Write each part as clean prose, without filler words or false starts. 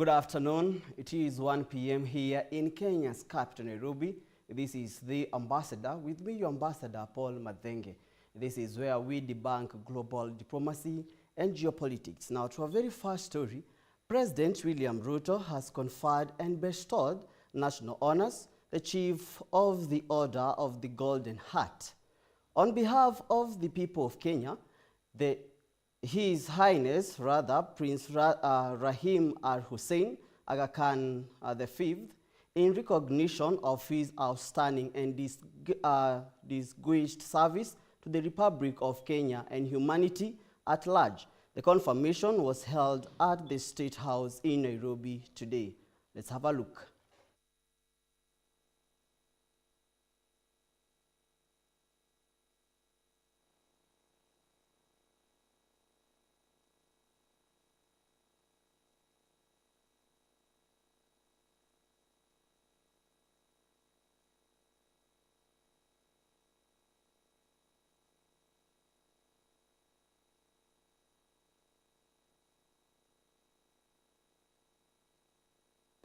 Good afternoon. It is 1 p.m. here in Kenya's capital, Nairobi. This is The Ambassador. With me, your ambassador, Paul Mathenge. This is where we debunk global diplomacy and geopolitics. Now, to our very first story, President William Ruto has conferred and bestowed national honors, the Chief of the Order of the Golden Heart. On behalf of the people of Kenya, His Highness, Prince Rahim Al Hussein Aga Khan V, in recognition of his outstanding and distinguished service to the Republic of Kenya and humanity at large. The confirmation was held at the State House in Nairobi today. Let's have a look.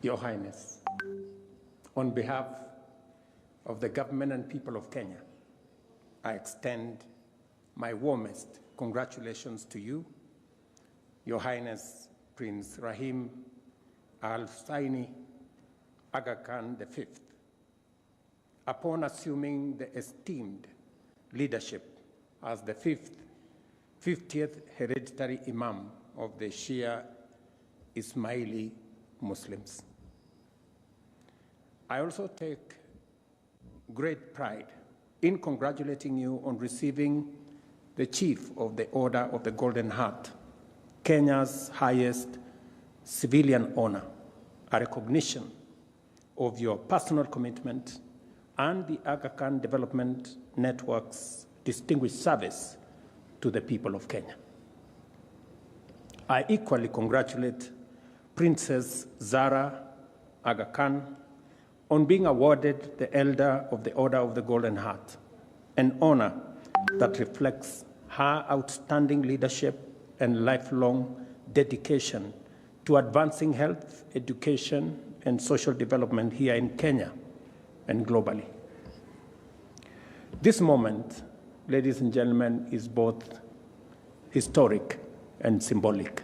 Your Highness, on behalf of the government and people of Kenya, I extend my warmest congratulations to you, Your Highness Prince Rahim Al Hussein Aga Khan V, upon assuming the esteemed leadership as the 50th hereditary Imam of the Shia Ismaili Muslims. I also take great pride in congratulating you on receiving the Chief of the Order of the Golden Heart, Kenya's highest civilian honor, a recognition of your personal commitment and the Aga Khan Development Network's distinguished service to the people of Kenya. I equally congratulate Princess Zara Aga Khan on being awarded the Elder of the Order of the Golden Heart, an honor that reflects her outstanding leadership and lifelong dedication to advancing health, education, and social development here in Kenya and globally. This moment, ladies and gentlemen, is both historic and symbolic.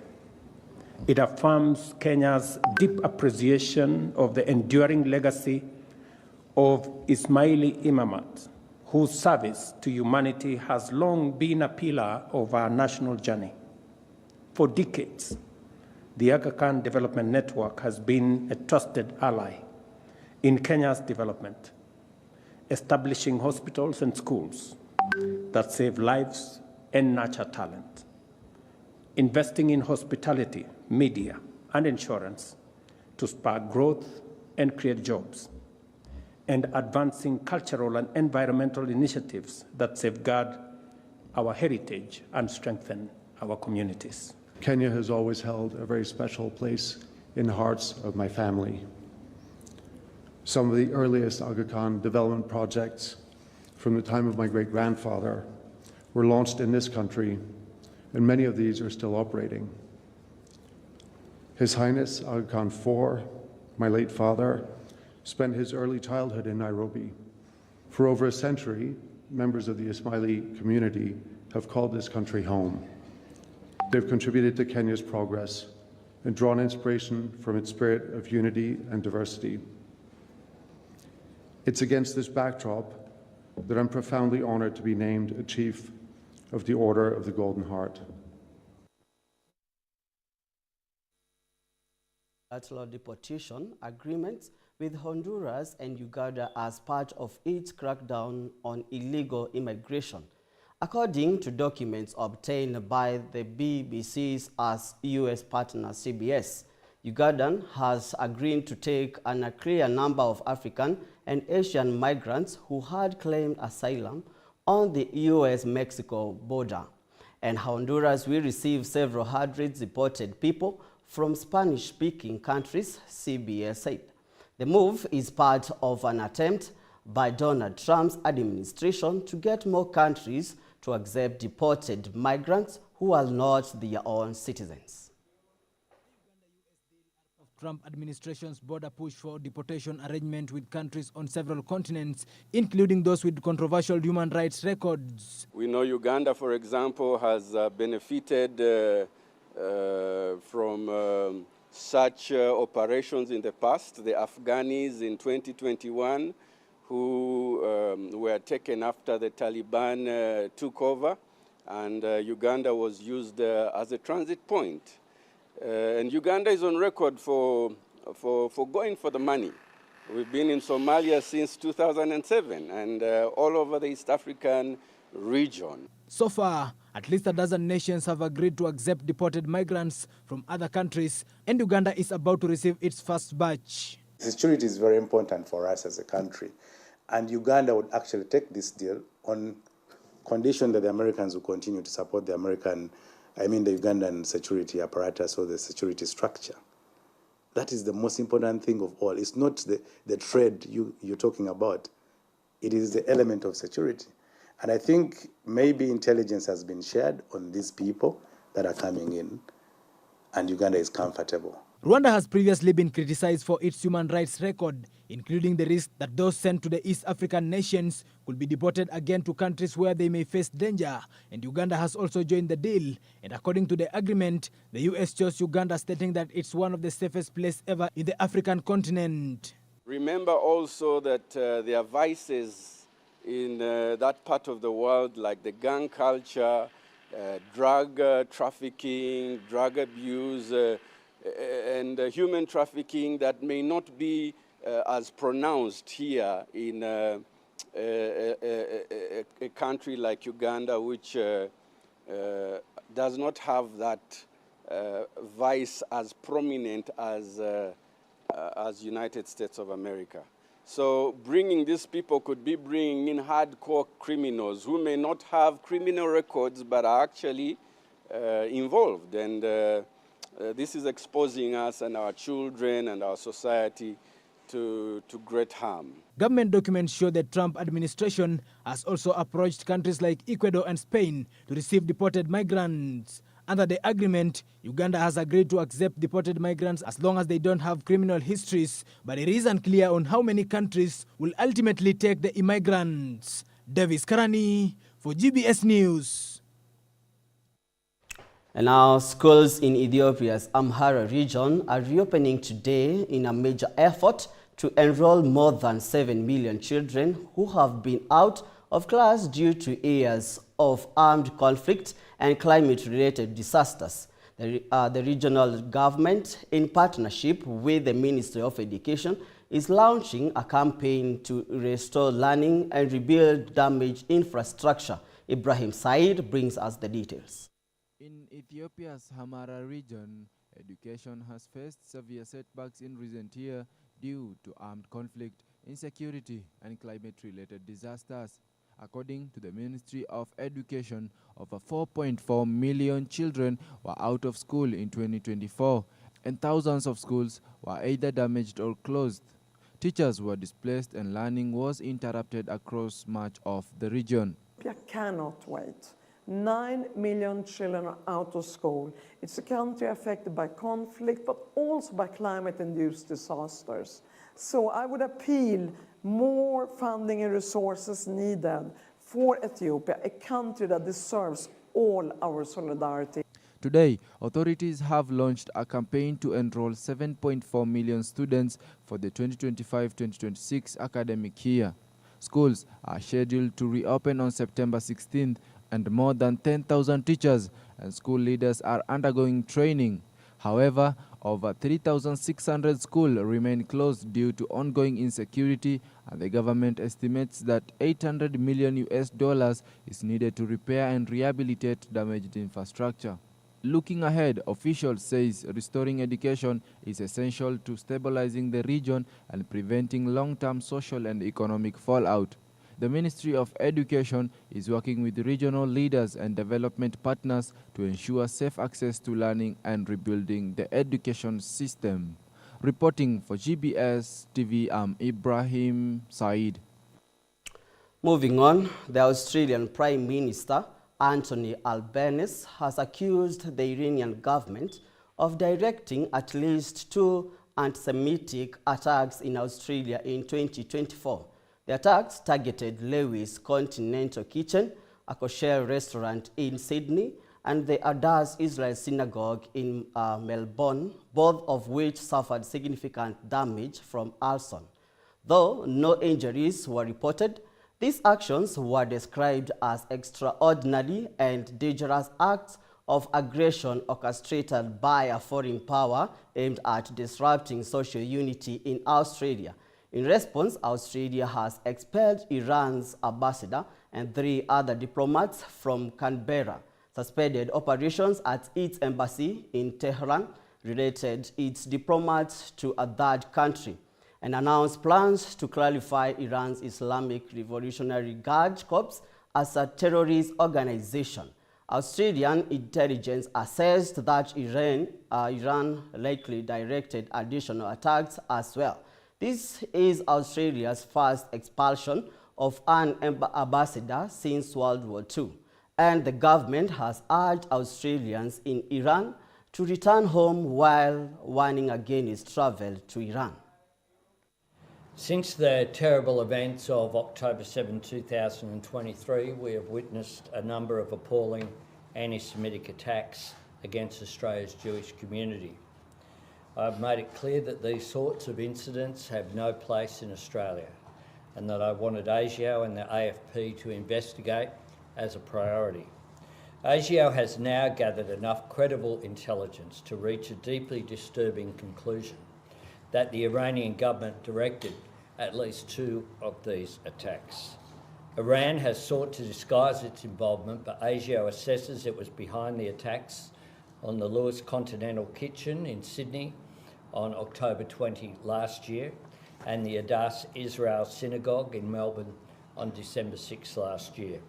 It affirms Kenya's deep appreciation of the enduring legacy of Ismaili Imamat, whose service to humanity has long been a pillar of our national journey. For decades, the Aga Khan Development Network has been a trusted ally in Kenya's development, establishing hospitals and schools that save lives and nurture talent, investing in hospitality, media, and insurance to spark growth and create jobs, and advancing cultural and environmental initiatives that safeguard our heritage and strengthen our communities. Kenya has always held a very special place in the hearts of my family. Some of the earliest Aga Khan development projects from the time of my great-grandfather were launched in this country, and many of these are still operating. His Highness Aga Khan IV, my late father, spent his early childhood in Nairobi. For over a century, members of the Ismaili community have called this country home. They've contributed to Kenya's progress and drawn inspiration from its spirit of unity and diversity. It's against this backdrop that I'm profoundly honored to be named a Chief of the Order of the Golden Heart. Bilateral deportation agreements with Honduras and Uganda as part of its crackdown on illegal immigration. According to documents obtained by the BBC's U.S. partner CBS, Uganda has agreed to take an unclear number of African and Asian migrants who had claimed asylum on the U.S.-Mexico border. And Honduras will receive several hundred deported people from Spanish-speaking countries, CBS said. The move is part of an attempt by Donald Trump's administration to get more countries to accept deported migrants who are not their own citizens. Trump administration's border push for deportation arrangement with countries on several continents, including those with controversial human rights records. We know Uganda, for example, has benefited from such operations in the past. The Afghanis in 2021 who were taken after the Taliban took over, and Uganda was used as a transit point. And Uganda is on record for going for the money. We've been in Somalia since 2007 and all over the East African region. So far, at least a dozen nations have agreed to accept deported migrants from other countries, and Uganda is about to receive its first batch. Security is very important for us as a country, and Uganda would actually take this deal on condition that the Americans will continue to support the Ugandan security apparatus or the security structure. That is the most important thing of all. It's not the trade you're talking about. It is the element of security. And I think maybe intelligence has been shared on these people that are coming in, and Uganda is comfortable. Rwanda has previously been criticized for its human rights record, including the risk that those sent to the East African nations could be deported again to countries where they may face danger. And Uganda has also joined the deal. And according to the agreement, the US chose Uganda, stating that it's one of the safest places ever in the African continent. Remember also that there are vices in that part of the world, like the gang culture, drug trafficking, drug abuse, and human trafficking that may not be as pronounced here in a country like Uganda, which does not have that vice as prominent as United States of America. So bringing these people could be bringing in hardcore criminals who may not have criminal records but are actually involved. And this is exposing us and our children and our society to great harm. Government documents show the Trump administration has also approached countries like Ecuador and Spain to receive deported migrants. Under the agreement, Uganda has agreed to accept deported migrants as long as they don't have criminal histories, but it is unclear on how many countries will ultimately take the immigrants. Davis Karani for GBS News. And now, schools in Ethiopia's Amhara region are reopening today in a major effort to enroll more than 7 million children who have been out of class due to years of armed conflict and climate-related disasters. The regional government, in partnership with the Ministry of Education, is launching a campaign to restore learning and rebuild damaged infrastructure. Ibrahim Said brings us the details. In Ethiopia's Amhara region, education has faced severe setbacks in recent years due to armed conflict, insecurity, and climate-related disasters. According to the Ministry of Education, over 4.4 million children were out of school in 2024, and thousands of schools were either damaged or closed. Teachers were displaced and learning was interrupted across much of the region. Ethiopia cannot wait. 9 million children are out of school. It's a country affected by conflict, but also by climate-induced disasters. So I would appeal more funding and resources needed for Ethiopia, a country that deserves all our solidarity. Today, authorities have launched a campaign to enroll 7.4 million students for the 2025-2026 academic year. Schools are scheduled to reopen on September 16th, and more than 10,000 teachers and school leaders are undergoing training. However, over 3,600 schools remain closed due to ongoing insecurity, and the government estimates that $800 million is needed to repair and rehabilitate damaged infrastructure. Looking ahead, officials say restoring education is essential to stabilizing the region and preventing long-term social and economic fallout. The Ministry of Education is working with regional leaders and development partners to ensure safe access to learning and rebuilding the education system. Reporting for GBS TV, I'm Ibrahim Said. Moving on, the Australian Prime Minister Anthony Albanese has accused the Iranian government of directing at least 2 anti-Semitic attacks in Australia in 2024. The attacks targeted Lewis Continental Kitchen, a kosher restaurant in Sydney, and the Adass Israel Synagogue in Melbourne, both of which suffered significant damage from arson. Though no injuries were reported, these actions were described as extraordinary and dangerous acts of aggression orchestrated by a foreign power aimed at disrupting social unity in Australia. In response, Australia has expelled Iran's ambassador and 3 other diplomats from Canberra, suspended operations at its embassy in Tehran, related its diplomats to a third country, and announced plans to clarify Iran's Islamic Revolutionary Guard Corps as a terrorist organization. Australian intelligence assessed that Iran likely directed additional attacks as well. This is Australia's first expulsion of an ambassador since World War II, and the government has urged Australians in Iran to return home while warning against travel to Iran. Since the terrible events of October 7, 2023, we have witnessed a number of appalling anti-Semitic attacks against Australia's Jewish community. I've made it clear that these sorts of incidents have no place in Australia, and that I wanted ASIO and the AFP to investigate as a priority. ASIO has now gathered enough credible intelligence to reach a deeply disturbing conclusion that the Iranian government directed at least 2 of these attacks. Iran has sought to disguise its involvement, but ASIO assesses it was behind the attacks on the Lewis Continental Kitchen in Sydney on October 20 last year, and the Adass Israel Synagogue in Melbourne on December 6 last year.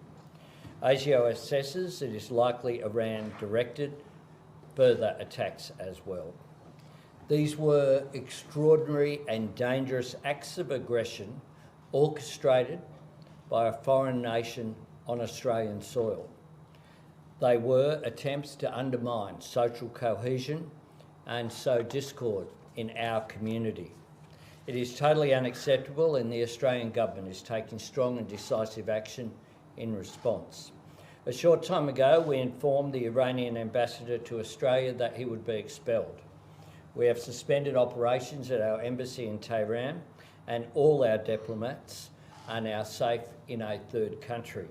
ASIO assesses it is likely Iran directed further attacks as well. These were extraordinary and dangerous acts of aggression orchestrated by a foreign nation on Australian soil. They were attempts to undermine social cohesion and sow discord in our community. It is totally unacceptable, and the Australian government is taking strong and decisive action in response. A short time ago, we informed the Iranian ambassador to Australia that he would be expelled. We have suspended operations at our embassy in Tehran, and all our diplomats are now safe in a third country.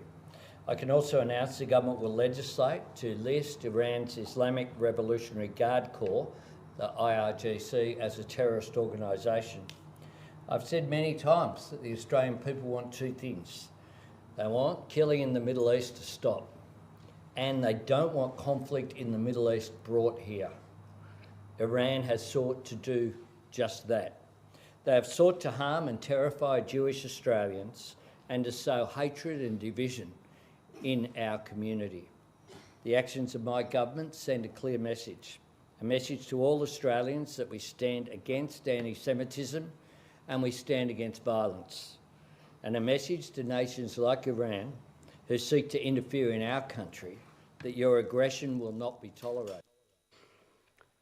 I can also announce the government will legislate to list Iran's Islamic Revolutionary Guard Corps, the IRGC, as a terrorist organisation. I've said many times that the Australian people want 2 things. They want killing in the Middle East to stop, and they don't want conflict in the Middle East brought here. Iran has sought to do just that. They have sought to harm and terrify Jewish Australians and to sow hatred and division in our community. The actions of my government send a clear message, a message to all Australians that we stand against anti-Semitism and we stand against violence, and a message to nations like Iran who seek to interfere in our country that your aggression will not be tolerated.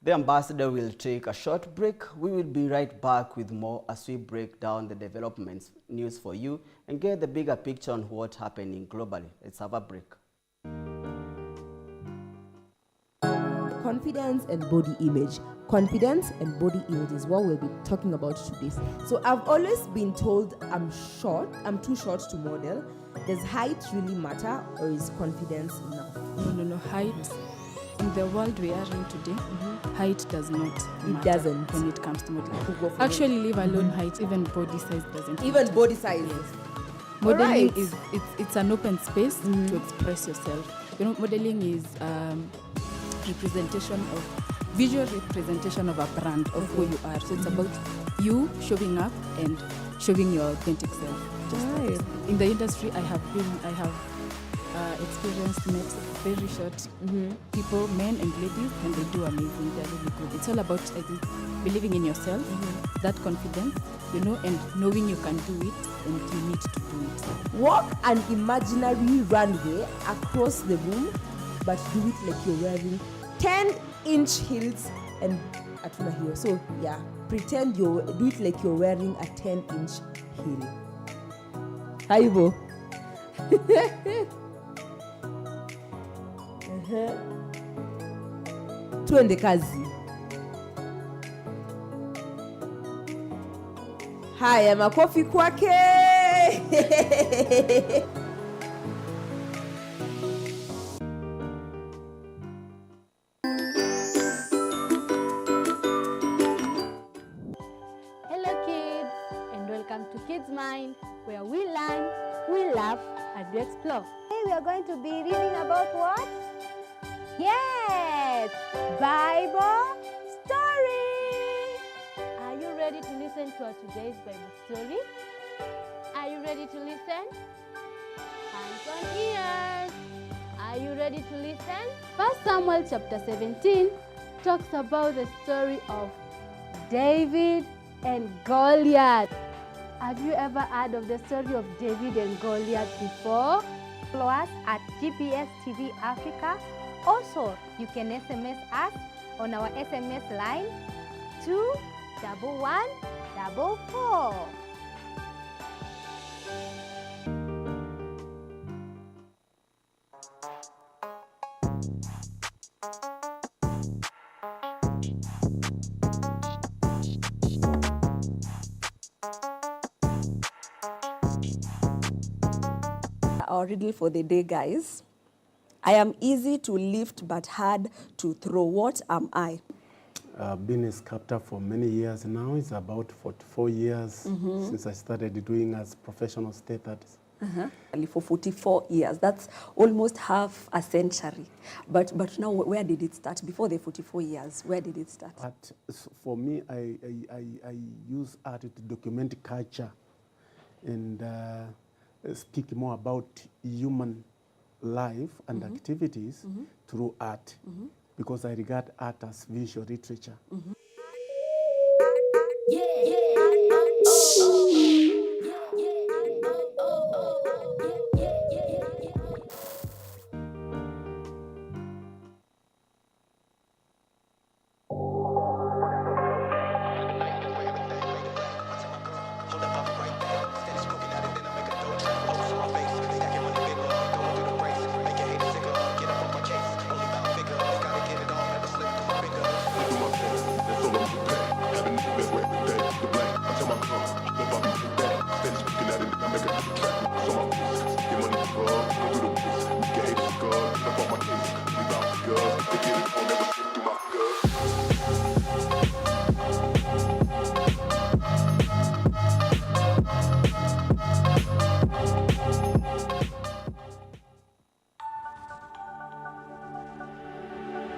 The ambassador will take a short break. We will be right back with more as we break down the developments news for you and get the bigger picture on what's happening globally. Let's have a break. Confidence and body image. Confidence and body image is what we'll be talking about today. So I've always been told I'm too short to model. Does height really matter, or is confidence enough? No, height. In the world we are in today, height does not matter. It doesn't. When it comes to modeling. Actually, leave alone height, even body size doesn't Even matter. body size. Modeling Right. is it's an open space to express yourself. You know, modeling is visual representation of a brand of who you are. So it's about you showing up and showing your authentic self. Right. In the industry, I have experienced met very short people, men and ladies, and they do amazing. They're really good. It's all about, I think, believing in yourself, that confidence, you know, and knowing you can do it and you need to do it. Walk an imaginary runway across the room, but do it like you're wearing 10-inch heels and atuna hiyo. So yeah, pretend do it like you're wearing a 10-inch heel. Haibo. Tuende kazi. Haya, makofi kwake. Hello kids, and welcome to Kids Mind, where we learn, we laugh, and we explore. Today we are going to be reading about what? Yes, Bible story. Are you ready to listen to our today's Bible story? Are you ready to listen? Hands on ears. Are you ready to listen? 1 Samuel chapter 17 talks about the story of David and Goliath. Have you ever heard of the story of David and Goliath before? Follow us at GPS TV Africa. Also, you can SMS us on our SMS line 21144. Our riddle for the day, guys. I am easy to lift but hard to throw. What am I? I've been a sculptor for many years now. It's about 44 years since I started doing as professional state artist. For 44 years. That's almost half a century. But now, where did it start? Before the 44 years, where did it start? For me, I use art to document culture and speak more about human life and activities through art, because I regard art as visual literature.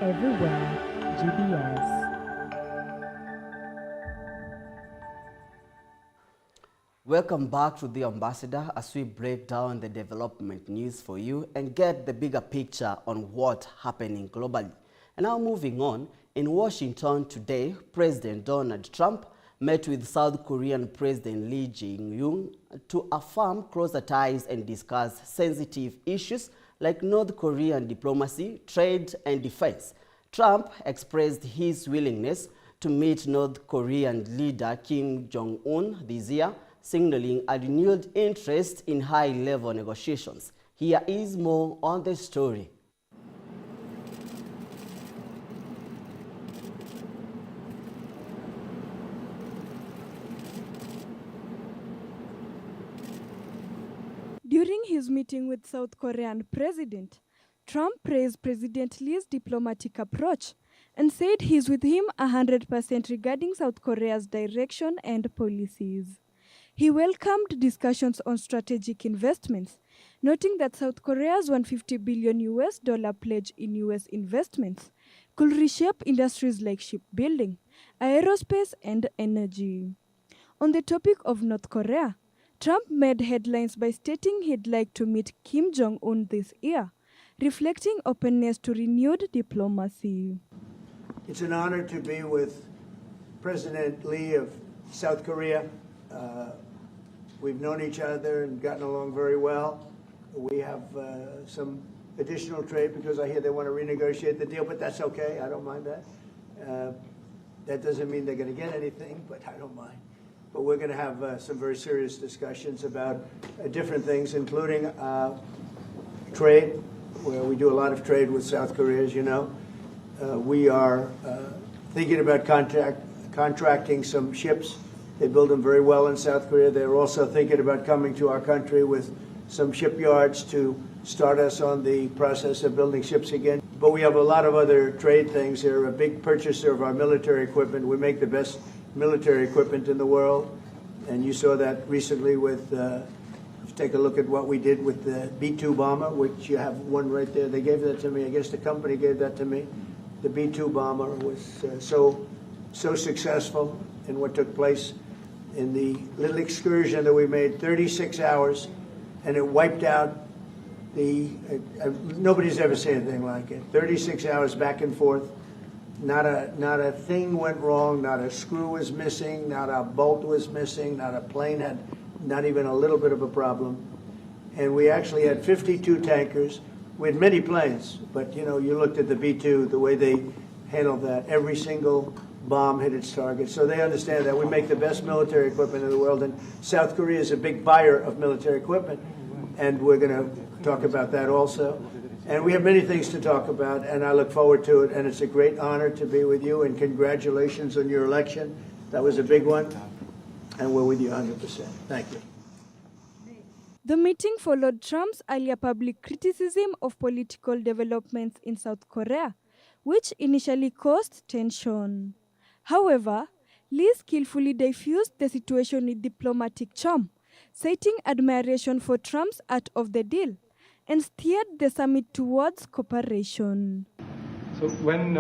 Everywhere, GBS. Welcome back to The Ambassador as we break down the development news for you and get the bigger picture on what's happening globally. And now moving on, in Washington today, President Donald Trump met with South Korean President Lee Jae-myung to affirm closer ties and discuss sensitive issues like North Korean diplomacy, trade, and defense. Trump expressed his willingness to meet North Korean leader Kim Jong-un this year, signaling a renewed interest in high-level negotiations. Here is more on the story. During his meeting with South Korean President, Trump praised President Lee's diplomatic approach and said he's with him 100% regarding South Korea's direction and policies. He welcomed discussions on strategic investments, noting that South Korea's $150 billion pledge in U.S. investments could reshape industries like shipbuilding, aerospace, and energy. On the topic of North Korea, Trump made headlines by stating he'd like to meet Kim Jong-un this year, reflecting openness to renewed diplomacy. It's an honor to be with President Lee of South Korea. We've known each other and gotten along very well. We have some additional trade because I hear they want to renegotiate the deal, but that's okay. I don't mind that. That doesn't mean they're going to get anything, but I don't mind. But we're going to have some very serious discussions about different things, including trade, where we do a lot of trade with South Korea, as you know. We are thinking about contracting some ships. They build them very well in South Korea. They're also thinking about coming to our country with some shipyards to start us on the process of building ships again. But we have a lot of other trade things. They're a big purchaser of our military equipment. We make the best military equipment in the world. And you saw that recently with, take a look at what we did with the B-2 bomber, which you have one right there. They gave that to me. I guess the company gave that to me. The B-2 bomber was so successful in what took place in the little excursion that we made, 36 hours, and it wiped out nobody's ever seen anything like it. 36 hours back and forth. Not a thing went wrong. Not a screw was missing. Not a bolt was missing. Not a plane had not even a little bit of a problem. And we actually had 52 tankers. We had many planes, but you looked at the B-2, the way they handled that. Every single bomb hit its target. So they understand that we make the best military equipment in the world, and South Korea is a big buyer of military equipment, and we're going to talk about that also. And we have many things to talk about, and I look forward to it, and it's a great honor to be with you, and congratulations on your election. That was a big one, and we're with you 100%. Thank you. The meeting followed Trump's earlier public criticism of political developments in South Korea, which initially caused tension. However, Lee skillfully diffused the situation with diplomatic charm, citing admiration for Trump's art of the deal, and steered the summit towards cooperation. So when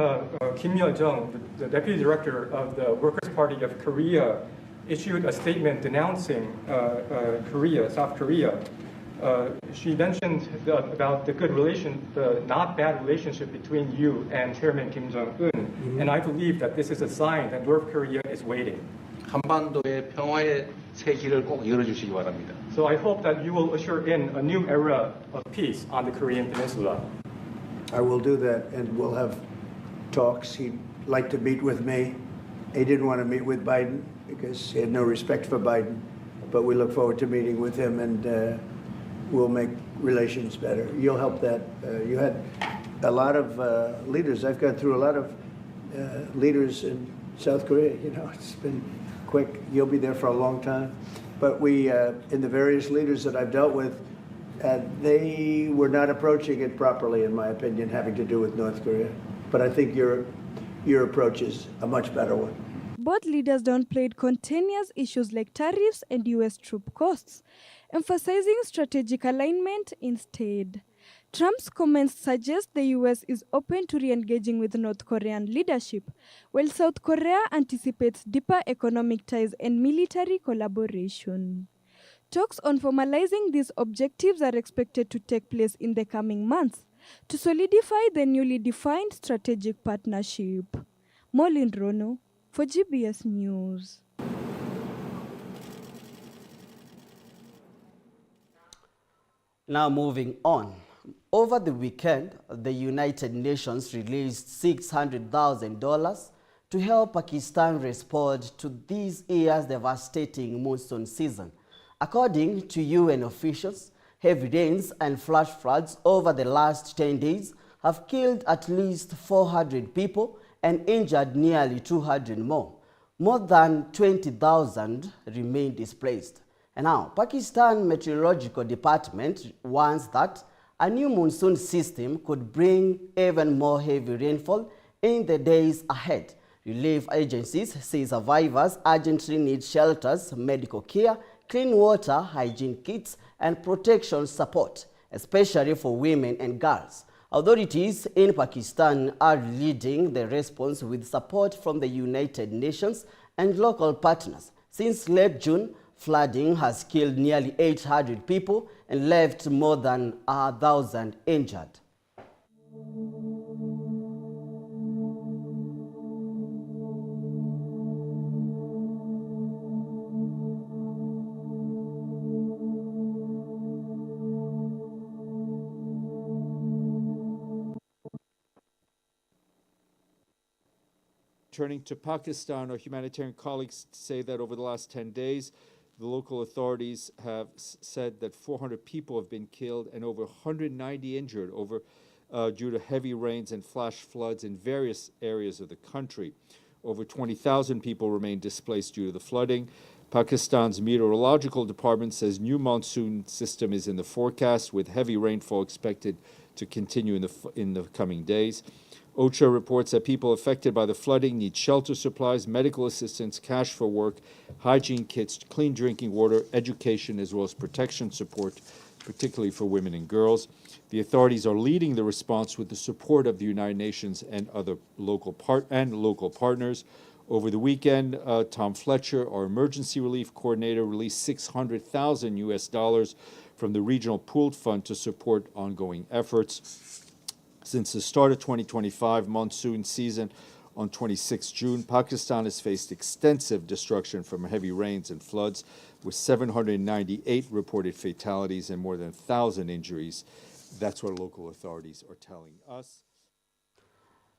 Kim Yo-jong, the deputy director of the Workers' Party of Korea, issued a statement denouncing South Korea, she mentioned about the not bad relationship between you and Chairman Kim Jong-un, and I believe that this is a sign that North Korea is waiting. 한반도의 평화의 새 길을 꼭 열어주시기 바랍니다. So I hope that you will usher in a new era of peace on the Korean Peninsula. I will do that, and we'll have talks. He'd like to meet with me. He didn't want to meet with Biden because he had no respect for Biden, but we look forward to meeting with him, and we'll make relations better. You'll help that. You had a lot of leaders. I've gone through a lot of leaders in South Korea. It's been quick. You'll be there for a long time. But we, in the various leaders that I've dealt with, they were not approaching it properly, in my opinion, having to do with North Korea. But I think your approach is a much better one. Both leaders downplayed containers issues like tariffs and U.S. troop costs, emphasizing strategic alignment instead. Trump's comments suggest the U.S. is open to re-engaging with North Korean leadership, while South Korea anticipates deeper economic ties and military collaboration. Talks on formalizing these objectives are expected to take place in the coming months to solidify the newly defined strategic partnership. Molin Rono for GBS News. Now moving on. Over the weekend, the United Nations released $600,000 to help Pakistan respond to this year's devastating monsoon season. According to UN officials, heavy rains and flash floods over the last 10 days have killed at least 400 people and injured nearly 200 more. More than 20,000 remain displaced. And now, Pakistan Meteorological Department warns that a new monsoon system could bring even more heavy rainfall in the days ahead. Relief agencies say survivors urgently need shelters, medical care, clean water, hygiene kits, and protection support, especially for women and girls. Authorities in Pakistan are leading the response with support from the United Nations and local partners. Since late June, flooding has killed nearly 800 people and left more than 1,000 injured. Turning to Pakistan, our humanitarian colleagues say that over the last 10 days, the local authorities have said that 400 people have been killed and over 190 injured due to heavy rains and flash floods in various areas of the country. Over 20,000 people remain displaced due to the flooding. Pakistan's meteorological department says new monsoon system is in the forecast, with heavy rainfall expected to continue in the coming days. OCHA reports that people affected by the flooding need shelter supplies, medical assistance, cash for work, hygiene kits, clean drinking water, education, as well as protection support, particularly for women and girls. The authorities are leading the response with the support of the United Nations and other local partners. Over the weekend, Tom Fletcher, our emergency relief coordinator, released $600,000 from the regional pooled fund to support ongoing efforts. Since the start of 2025 monsoon season on 26 June, Pakistan has faced extensive destruction from heavy rains and floods, with 798 reported fatalities and more than 1,000 injuries. That's what local authorities are telling us.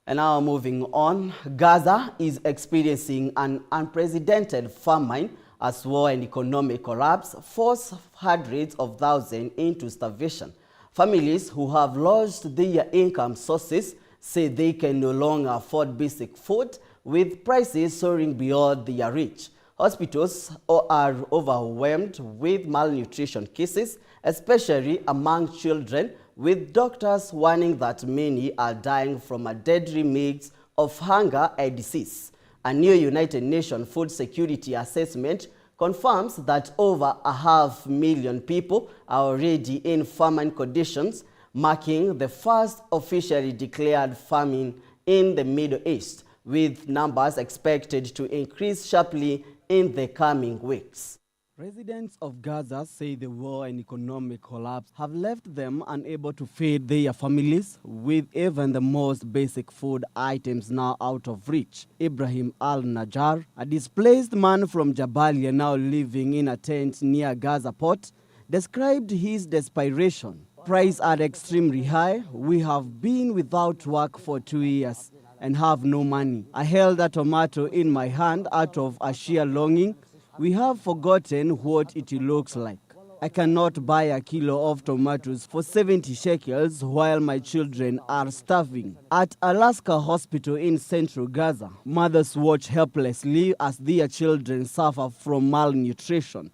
And now moving on, Gaza is experiencing an unprecedented famine as war and economic collapse force hundreds of thousands into starvation. Families who have lost their income sources say they can no longer afford basic food, with prices soaring beyond their reach. Hospitals are overwhelmed with malnutrition cases, especially among children, with doctors warning that many are dying from a deadly mix of hunger and disease. A new United Nations Food Security Assessment confirms that over 500,000 people are already in famine conditions, marking the first officially declared famine in the Middle East, with numbers expected to increase sharply in the coming weeks. Residents of Gaza say the war and economic collapse have left them unable to feed their families, with even the most basic food items now out of reach. Ibrahim Al-Najjar, a displaced man from Jabalia now living in a tent near Gaza port, described his desperation. Prices are extremely high. We have been without work for 2 years and have no money. I held a tomato in my hand out of a sheer longing. We have forgotten what it looks like. I cannot buy a kilo of tomatoes for 70 shekels while my children are starving. At Alaska Hospital in central Gaza, mothers watch helplessly as their children suffer from malnutrition.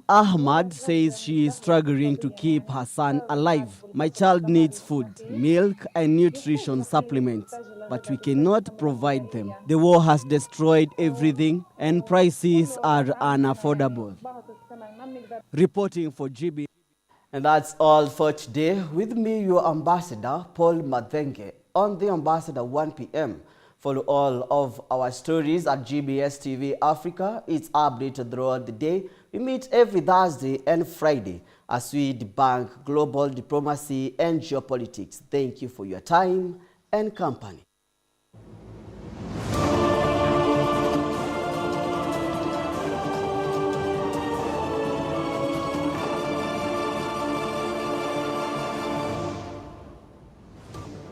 Ahmad says she is struggling to keep her son alive. My child needs food, milk, and nutrition supplements, but we cannot provide them. The war has destroyed everything, and prices are unaffordable. Reporting for GB. And that's all for today. With me, your ambassador, Paul Mathenge, on the Ambassador 1 p.m. Follow all of our stories at GBS TV Africa. It's updated throughout the day. We meet every Thursday and Friday as we debunk global diplomacy and geopolitics. Thank you for your time and company.